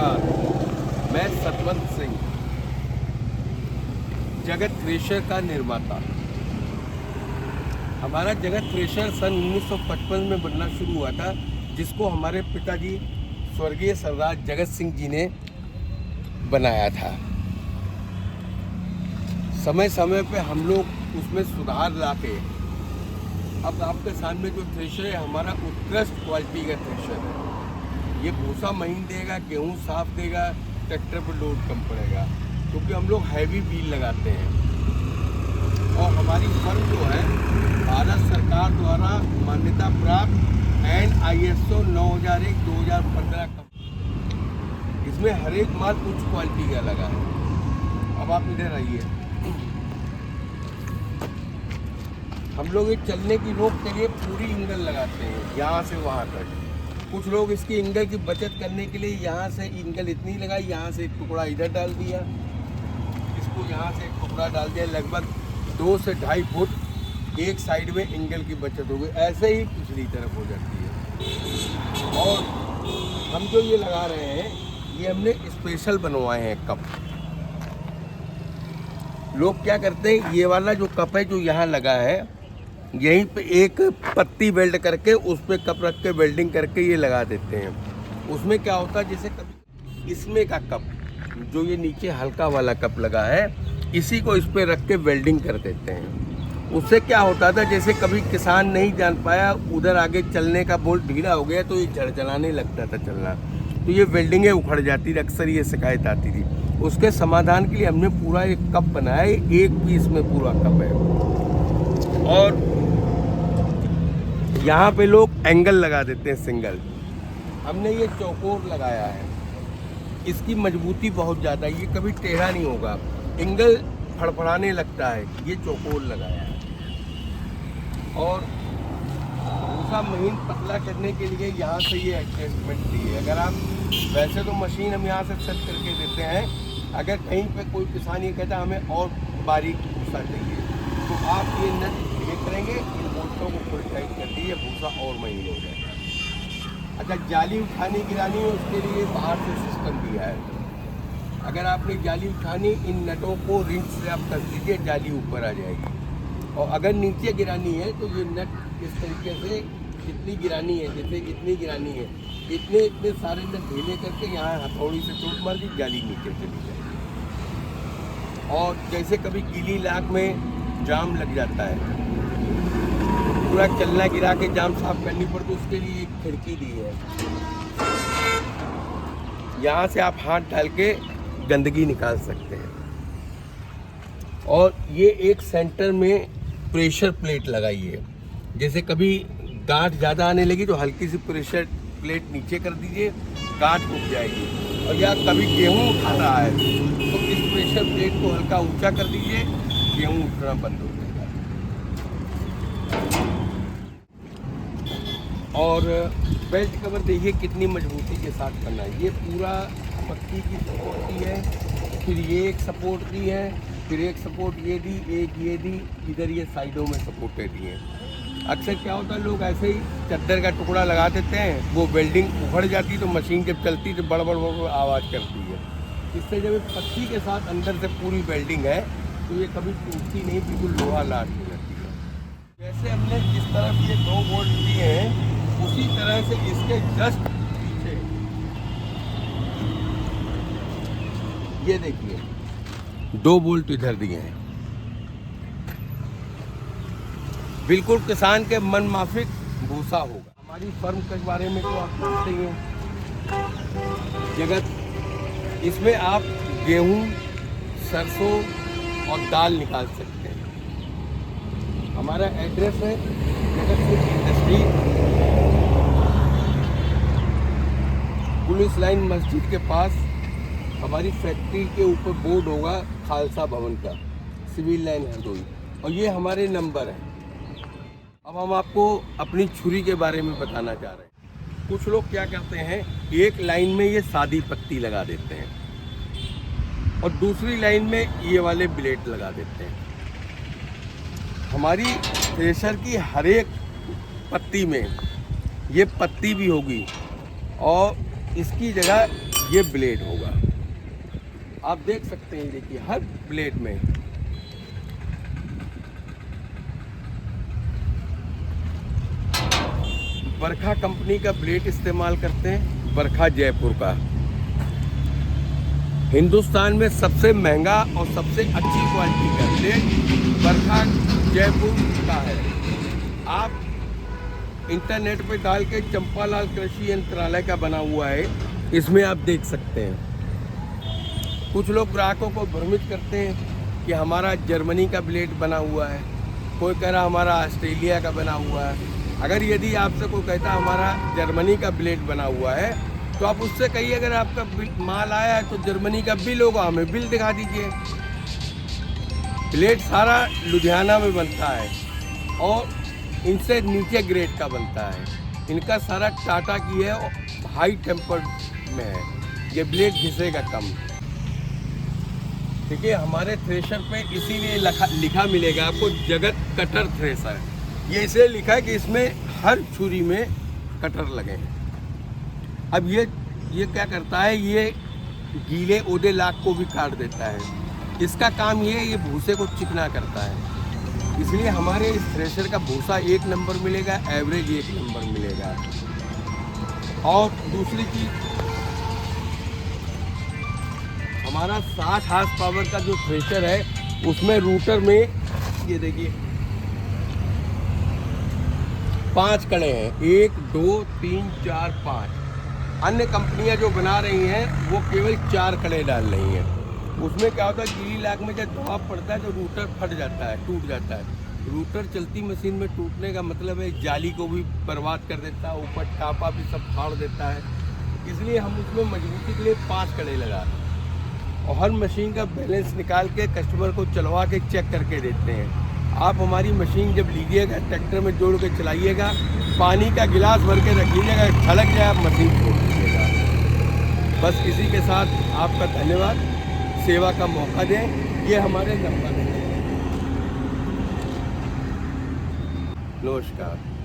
नमस्कार, मैं सतवंत सिंह, जगत थ्रेशर का निर्माता। हमारा जगत थ्रेशर सन 1955 में बनना शुरू हुआ था, जिसको हमारे पिताजी स्वर्गीय सरदार जगत सिंह जी ने बनाया था। समय समय पे हम लोग उसमें सुधार लाके अब आपके सामने जो थ्रेशर है, हमारा उत्कृष्ट क्वालिटी का थ्रेशर है। ये भूसा महीन देगा, गेहूँ साफ देगा, ट्रैक्टर पर लोड कम पड़ेगा, क्योंकि हम लोग हैवी व्हील लगाते हैं। और हमारी फर्म जो है भारत सरकार द्वारा मान्यता प्राप्त एंड ISO 9001-2015 का, इसमें हर एक माल उच्च क्वालिटी का लगा है। अब आप इधर आइए। हम लोग ये चलने की रोक के लिए पूरी इंगल लगाते हैं, यहाँ से वहाँ तक। कुछ लोग इसकी इंगल की बचत करने के लिए यहाँ से इंगल इतनी लगाई, यहाँ से एक टुकड़ा इधर डाल दिया, इसको यहाँ से एक टुकड़ा डाल दिया। लगभग 2 से 2.5 फुट एक साइड में इंगल की बचत हो गई। ऐसे ही पिछली तरफ हो जाती है। और हम जो ये लगा रहे हैं, ये हमने स्पेशल बनवाए हैं कप। लोग क्या करते हैं, ये वाला जो कप है जो यहाँ लगा है, यहीं पे एक पत्ती वेल्ड करके उस पर कप रख के वेल्डिंग करके ये लगा देते हैं। उसमें क्या होता है, जैसे कभी इसमें का कप जो ये नीचे हल्का वाला कप लगा है, इसी को इस पर रख के वेल्डिंग कर देते हैं। उससे क्या होता था, जैसे कभी किसान नहीं जान पाया, उधर आगे चलने का बोल्ट ढीला हो गया तो ये झड़झड़ाने लगता था चलना, तो ये वेल्डिंगें उखड़ जाती थी। अक्सर ये शिकायत आती थी। उसके समाधान के लिए हमने पूरा एक कप बनाया है, एक पीस में पूरा कप है। और यहाँ पे लोग एंगल लगा देते हैं सिंगल। हमने ये चौकोर लगाया है, इसकी मजबूती बहुत ज़्यादा है, ये कभी टेढ़ा नहीं होगा, एंगल फड़फड़ाने लगता है। ये चौकोर लगाया है। और भूसा महीन पतला करने के लिए यहाँ से ये एडजस्टमेंट दी है। अगर आप वैसे तो मशीन हम यहाँ से सेट करके देते हैं, अगर कहीं पे कोई किसान ये कहता है हमें और बारीक भूसा चाहिए, तो आप ये नट ये करेंगे, इन बोल्टों को फुल टाइट कर दिए, भूसा और महीन हो जाएगा। अच्छा, जाली उठानी गिरानी है, उसके लिए बाहर से सिस्टम दिया है। अगर आपने जाली उठानी, इन नटों को रिंच से आप कस दीजिए, जाली ऊपर आ जाएगी। और अगर नीचे गिरानी है तो ये नट इस तरीके से जितनी गिरानी है, जैसे इतनी गिरानी है, इतने सारे नट ढीले करके यहाँ हथौड़ी से चोट मार दी, जाली नीचे चली जाएगी। और जैसे कभी गीली लाख में जाम लग जाता है, पूरा चलना गिरा के जाम साफ करनी पड़ती, उसके लिए एक खिड़की दी है। यहाँ से आप हाथ डाल के गंदगी निकाल सकते हैं। और ये एक सेंटर में प्रेशर प्लेट लगाई है, जैसे कभी गांठ ज़्यादा आने लगी तो हल्की सी प्रेशर प्लेट नीचे कर दीजिए, गांठ उठ जाएगी। और या कभी गेहूँ उठा रहा है तो इस प्रेशर प्लेट को हल्का ऊंचा कर दीजिए, गेहूँ उठना बंद हो जाएगा। और बेल्ट कवर देखिए कितनी मजबूती के साथ करना है। ये पूरा पत्ती की सपोर्ट दी है, फिर ये एक सपोर्ट दी है, फिर एक सपोर्ट ये दी, एक ये दी, इधर ये साइडों में सपोर्टें दी हैं। अक्सर क्या होता है, लोग ऐसे ही चद्दर का टुकड़ा लगा देते हैं, वो वेल्डिंग उखड़ जाती तो मशीन जब चलती तो बड़बड़ आवाज़ करती है। इससे जब पत्ती के साथ अंदर से पूरी वेल्डिंग है तो ये कभी टूटती नहीं, बिल्कुल लोहा लाट हो जाती है। जैसे हमने जिस तरफ ये 2 बोल्ट दिए हैं, उसी तरह से इसके जस्ट पीछे ये देखिए 2 बोल्ट इधर दिए हैं। बिल्कुल किसान के मन माफिक भूसा होगा। हमारी फर्म के बारे में तो आप जानते ही हैं, जगत। इसमें आप गेहूं, सरसों और दाल निकाल सकते हैं। हमारा एड्रेस है Jagat Singh industry, police line मस्जिद के पास। हमारी फैक्ट्री के ऊपर बोर्ड होगा खालसा भवन का, सिविल लाइन हरदोई, और ये हमारे नंबर हैं। अब हम आपको अपनी छुरी के बारे में बताना चाह रहे हैं। कुछ लोग क्या करते हैं, एक लाइन में ये सादी पत्ती लगा देते हैं और दूसरी लाइन में ये वाले ब्लेड लगा देते हैं। हमारी थ्रेशर की हर एक पत्ती में ये पत्ती भी होगी और इसकी जगह ये ब्लेड होगा। आप देख सकते हैं, देखिए हर ब्लेड में बरखा कंपनी का ब्लेड इस्तेमाल करते हैं, बरखा जयपुर का। हिंदुस्तान में सबसे महंगा और सबसे अच्छी क्वालिटी का ब्लेड बरखा जयपुर का है। आप इंटरनेट पे डाल के चंपालाल कृषि यंत्रालय का बना हुआ है, इसमें आप देख सकते हैं। कुछ लोग ग्राहकों को भ्रमित करते हैं कि हमारा जर्मनी का ब्लेड बना हुआ है, कोई कह रहा हमारा ऑस्ट्रेलिया का बना हुआ है। अगर यदि आपसे कोई कहता हमारा जर्मनी का ब्लेड बना हुआ है, तो आप उससे कहिए अगर आपका माल आया है तो जर्मनी का बिल होगा, हमें बिल दिखा दीजिए। ब्लेड सारा लुधियाना में बनता है और इनसे नीचे ग्रेड का बनता है। इनका सारा टाटा की है और हाई टेम्पर्ड में है, ये ब्लेड घिसेगा कम। ठीक है, हमारे थ्रेशर पे इसीलिए लिखा मिलेगा आपको जगत कटर थ्रेशर। ये इसलिए लिखा है कि इसमें हर छुरी में कटर लगे हैं। अब ये क्या करता है, ये गीले ओदे लाख को भी काट देता है। इसका काम ये है, ये भूसे को चिकना करता है। इसलिए हमारे इस थ्रेशर का भूसा 1 नंबर मिलेगा, एवरेज 1 नंबर मिलेगा। और दूसरी चीज़, हमारा 60 हार्स पावर का जो थ्रेशर है उसमें रूटर में ये देखिए 5 कड़े हैं, 1 2 3 4 5। अन्य कंपनियां जो बना रही हैं वो केवल 4 कड़े डाल रही हैं। उसमें क्या होता है, गीली लाख में जब दबाव पड़ता है तो रूटर फट जाता है, टूट जाता है। रूटर चलती मशीन में टूटने का मतलब है जाली को भी बर्बाद कर देता है, ऊपर टापा भी सब फाड़ देता है। इसलिए हम उसमें मजबूती के लिए 5 कड़े लगा रहे हैं और हर मशीन का बैलेंस निकाल के कस्टमर को चलवा के चेक करके देते हैं। आप हमारी मशीन जब लीजिएगा ट्रैक्टर में जोड़ के चलाइएगा, पानी का गिलास भर के रखिएगा, छलक जाए आप मशीन छोड़ दीजिएगा। बस इसी के साथ आपका धन्यवाद, सेवा का मौका दें। ये हमारे नंबर हैं। नमस्कार।